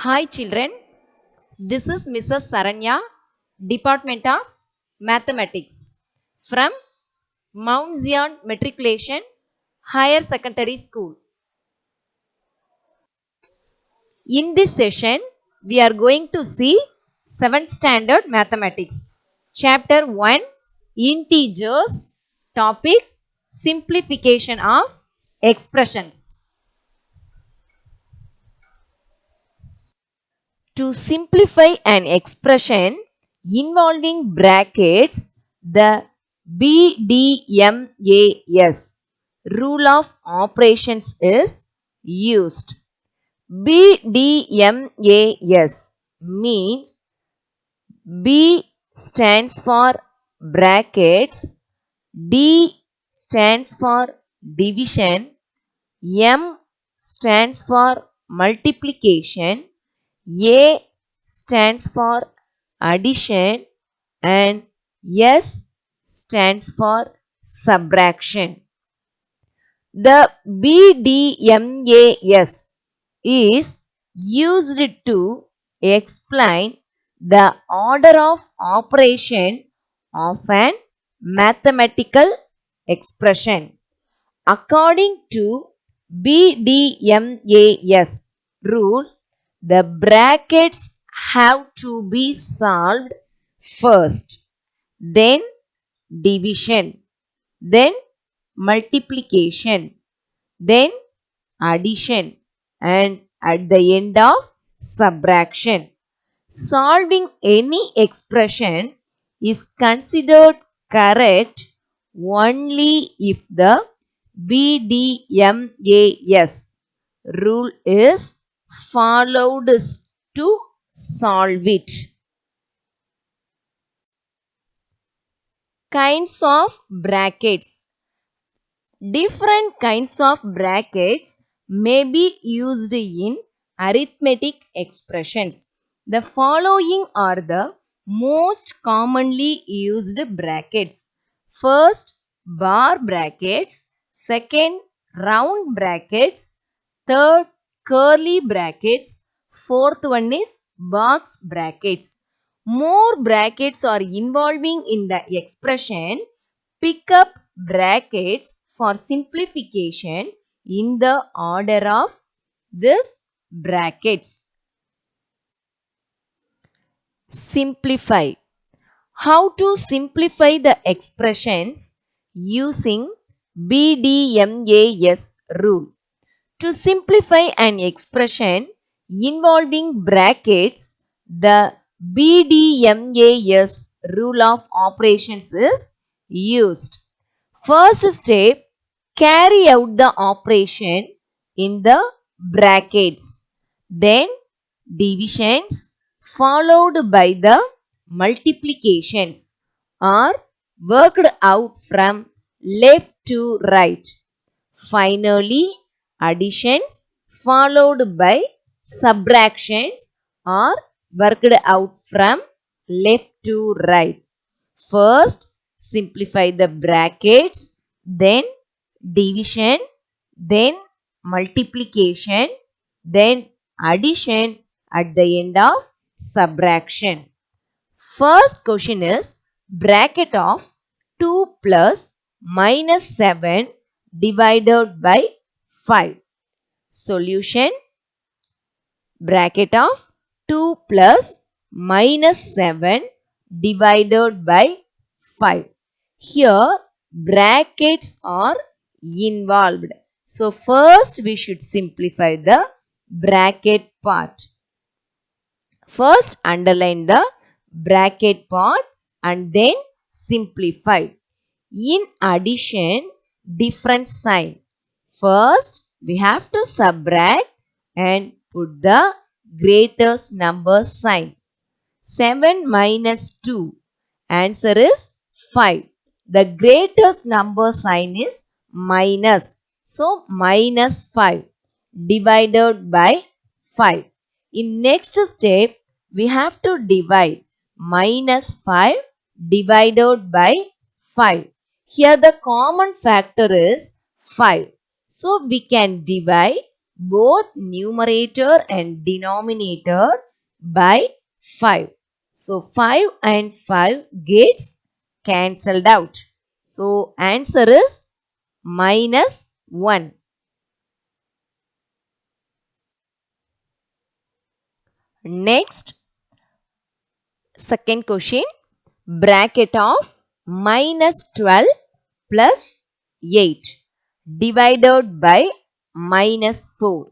Hi children, this is Mrs. Saranya, Department of Mathematics from Mount Zion Matriculation Higher Secondary School. In this session, we are going to see 7th Standard Mathematics. Chapter 1, Integers, topic Simplification of Expressions. To simplify an expression involving brackets, the BDMAS rule of operations is used. BDMAS means B stands for brackets, D stands for division, M stands for multiplication, A stands for addition and S stands for subtraction. The BDMAS is used to explain the order of operation of an mathematical expression. According to BDMAS rule, the brackets have to be solved first, then division, then multiplication, then addition, and at the end of subtraction. Solving any expression is considered correct only if the BDMAS rule is followed to solve it. Kinds of brackets. Different kinds of brackets may be used in arithmetic expressions. The following are the most commonly used brackets. First, bar brackets. Second, round brackets. Third, curly brackets. Fourth one is box brackets. More brackets are involving in the expression. Pick up brackets for simplification in the order of these brackets. Simplify. How to simplify the expressions using BDMAS rule. To simplify an expression involving brackets, the BDMAS rule of operations is used. First step, carry out the operation in the brackets. Then divisions followed by the multiplications are worked out from left to right. Finally, additions followed by subtractions are worked out from left to right. First, simplify the brackets, then division, then multiplication, then addition at the end of subtraction. First question is bracket of 2 plus minus 7 divided by 5. Solution, bracket of 2 plus minus 7 divided by 5. Here brackets are involved. So first we should simplify the bracket part. First underline the bracket part and then simplify. In addition, different sign. First we have to subtract and put the greatest number sign. 7 minus 2. Answer is 5. The greatest number sign is minus. So, minus 5 divided by 5. In next step, we have to divide. Minus 5 divided by 5. Here the common factor is 5. So, we can divide both numerator and denominator by 5. So 5 and 5 gets cancelled out. So answer is minus 1. Next, second question, bracket of minus 12 plus 8 divided by minus 4.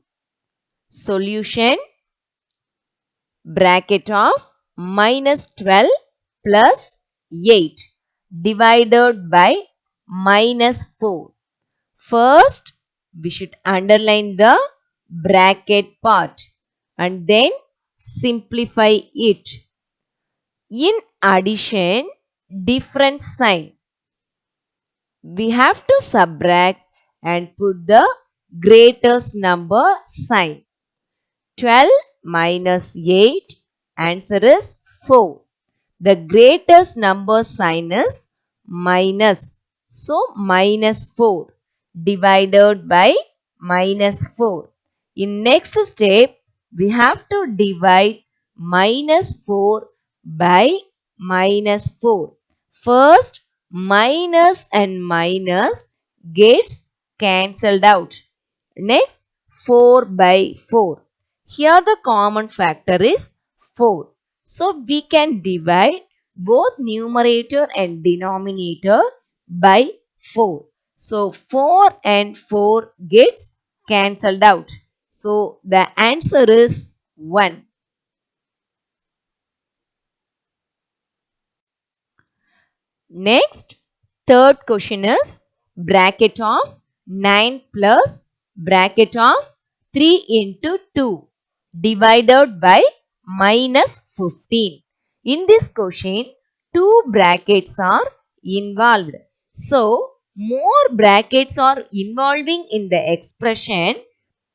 Solution, bracket of minus 12 plus 8 divided by minus 4. First, we should underline the bracket part and then simplify it. In addition, different sign. We have to subtract and put the greatest number sign. 12 minus 8, answer is 4. The greatest number sign is minus. So, minus 4 divided by minus 4. In next step, we have to divide minus 4 by minus 4. First, minus and minus gets cancelled out. Next, 4 by 4. Here the common factor is 4. So, we can divide both numerator and denominator by 4. So, 4 and 4 gets cancelled out. So, the answer is 1. Next, third question is bracket of 9 plus bracket of 3 into 2 divided by minus 15. In this question, two brackets are involved. So, more brackets are involving in the expression.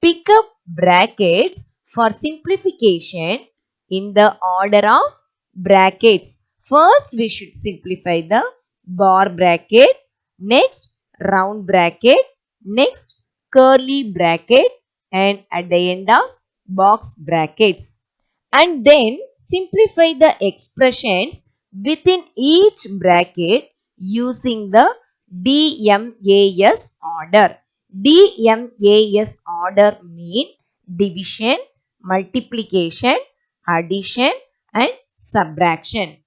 Pick up brackets for simplification in the order of brackets. First, we should simplify the bar bracket, next round bracket, next curly bracket, and at the end of box brackets. And then simplify the expressions within each bracket using the DMAS order. DMAS order mean division, multiplication, addition and subtraction.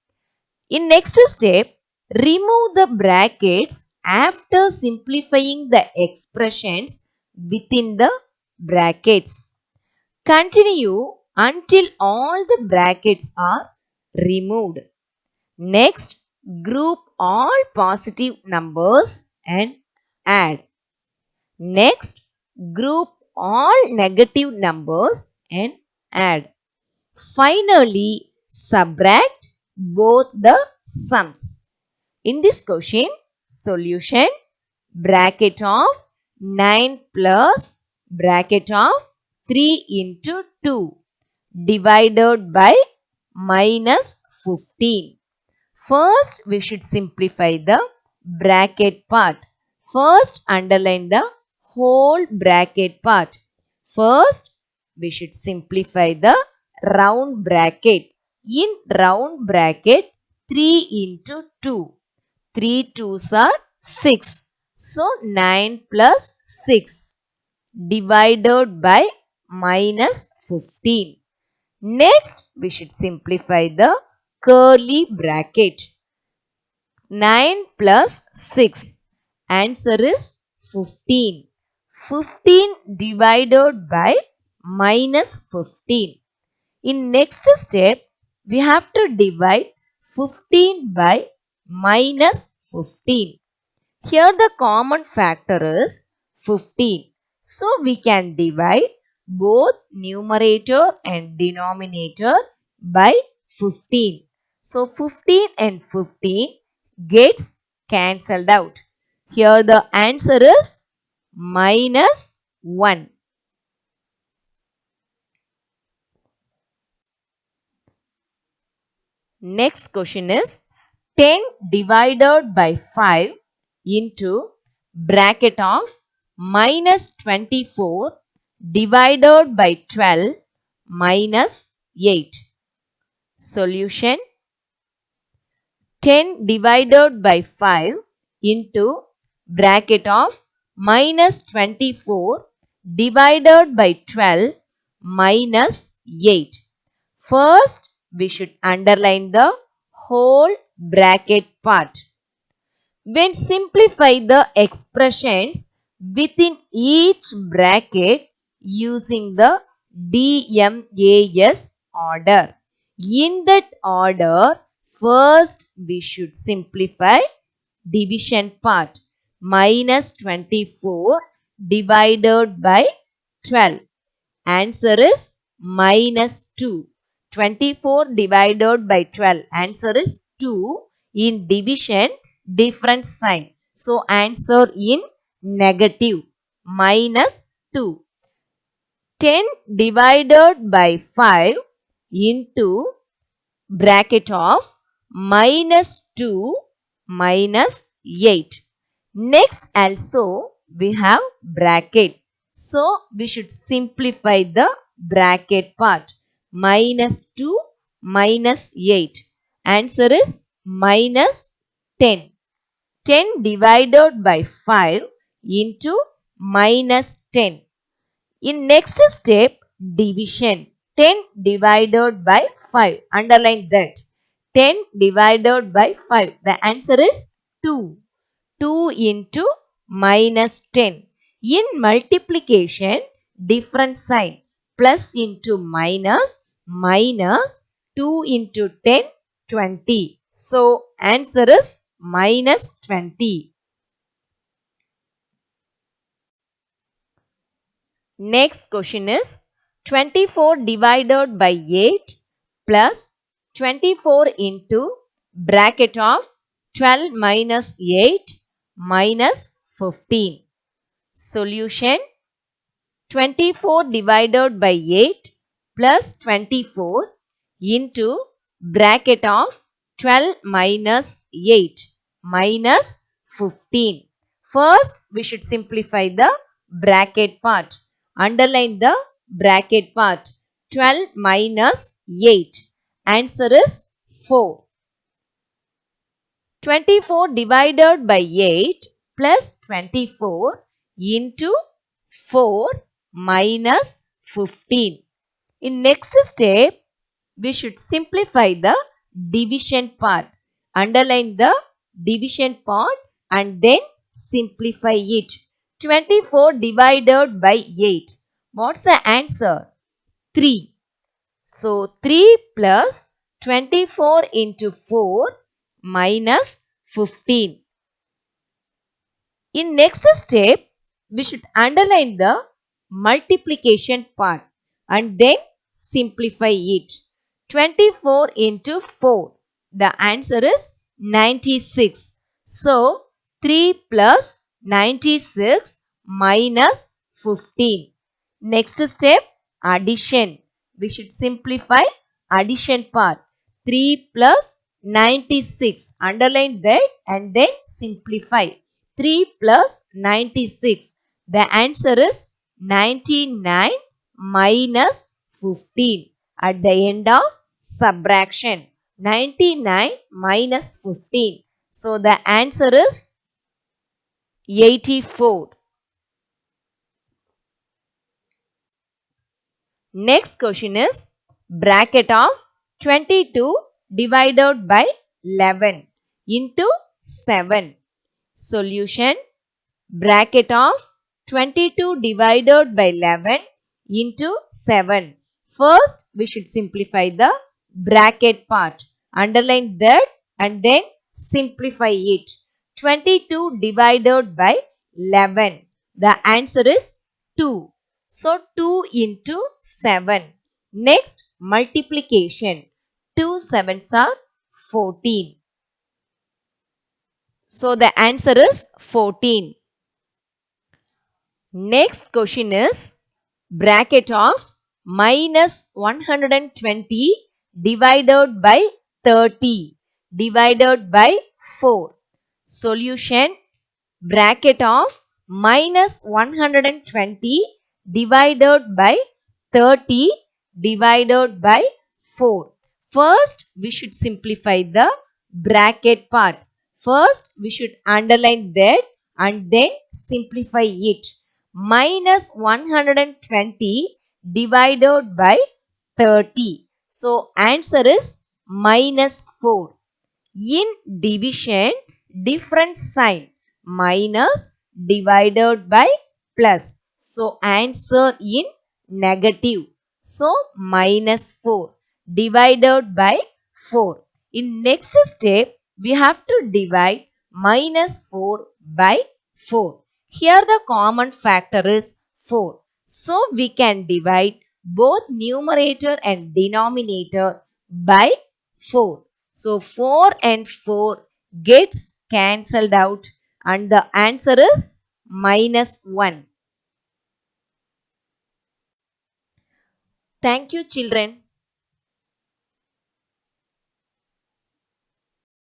In next step, remove the brackets after simplifying the expressions within the brackets. Continue until all the brackets are removed. Next, group all positive numbers and add. Next, group all negative numbers and add. Finally, subtract both the sums. In this question, solution, bracket of 9 plus bracket of 3 into 2 divided by minus 15. First, we should simplify the bracket part. First, underline the whole bracket part. First, we should simplify the round bracket. In round bracket, 3 into 2. 3 2s are 6. So, 9 plus 6 divided by minus 15. Next, we should simplify the curly bracket. 9 plus 6. Answer is 15. 15 divided by minus 15. In next step, we have to divide 15 by minus 15. Here the common factor is 15. So we can divide both numerator and denominator by 15. So 15 and 15 gets cancelled out. Here the answer is minus 1. Next question is 10 divided by 5 into bracket of minus 24 divided by 12 minus 8. Solution: 10 divided by 5 into bracket of minus 24 divided by 12 minus 8. First, we should underline the whole bracket part. When simplify the expressions within each bracket using the DMAS order. In that order, first we should simplify division part. Minus 24 divided by 12. Answer is minus 2. 24 divided by 12. Answer is 2. In division, different sign. So, answer in negative. Minus 2. 10 divided by 5 into bracket of minus 2 minus 8. Next also we have bracket. So, we should simplify the bracket part. Minus 2 minus 8. Answer is minus 10. 10 divided by 5 into minus 10. In next step, division. 10 divided by 5. Underline that. 10 divided by 5. The answer is 2. 2 into minus 10. In multiplication, different sign. Plus into minus, minus 2 into 10, 20. So, answer is minus 20. Next question is 24 divided by 8 plus 24 into bracket of 12 minus 8 minus 15. Solution: 24 divided by 8 plus 24 into bracket of 12 minus 8 minus 15. First, we should simplify the bracket part. Underline the bracket part. 12 minus 8. Answer is 4. 24 divided by 8 plus 24 into 4 minus 15. In next step, we should simplify the division part. Underline the division part and then simplify it. 24 divided by 8. What's the answer? 3. So, 3 plus 24 into 4 minus 15. In next step, we should underline the multiplication part and then simplify it. 24 into 4. The answer is 96. So, 3 plus 96 minus 15. Next step, addition. We should simplify addition part. 3 plus 96. Underline that and then simplify. 3 plus 96. The answer is 99 minus 15. At the end of subtraction. 99 minus 15. So, the answer is 84. Next question is bracket of 22 divided by 11 into 7. Solution: bracket of 22 divided by 11 into 7. First, we should simplify the bracket part. Underline that and then simplify it. 22 divided by 11. The answer is 2. So, 2 into 7. Next, multiplication. 2 sevens are 14. So, the answer is 14. Next question is bracket of minus 120 divided by 30 divided by 4. Solution: bracket of minus 120 divided by 30 divided by 4. First, we should simplify the bracket part. First, we should underline that and then simplify it. Minus 120 divided by 30. So, answer is minus 4. In division, different sign. Minus divided by plus. So, answer in negative. So, minus 4 divided by 4. In next step, we have to divide minus 4 by 4. Here the common factor is 4. So, we can divide both numerator and denominator by 4. So 4 and 4 gets cancelled out and the answer is minus 1. Thank you children.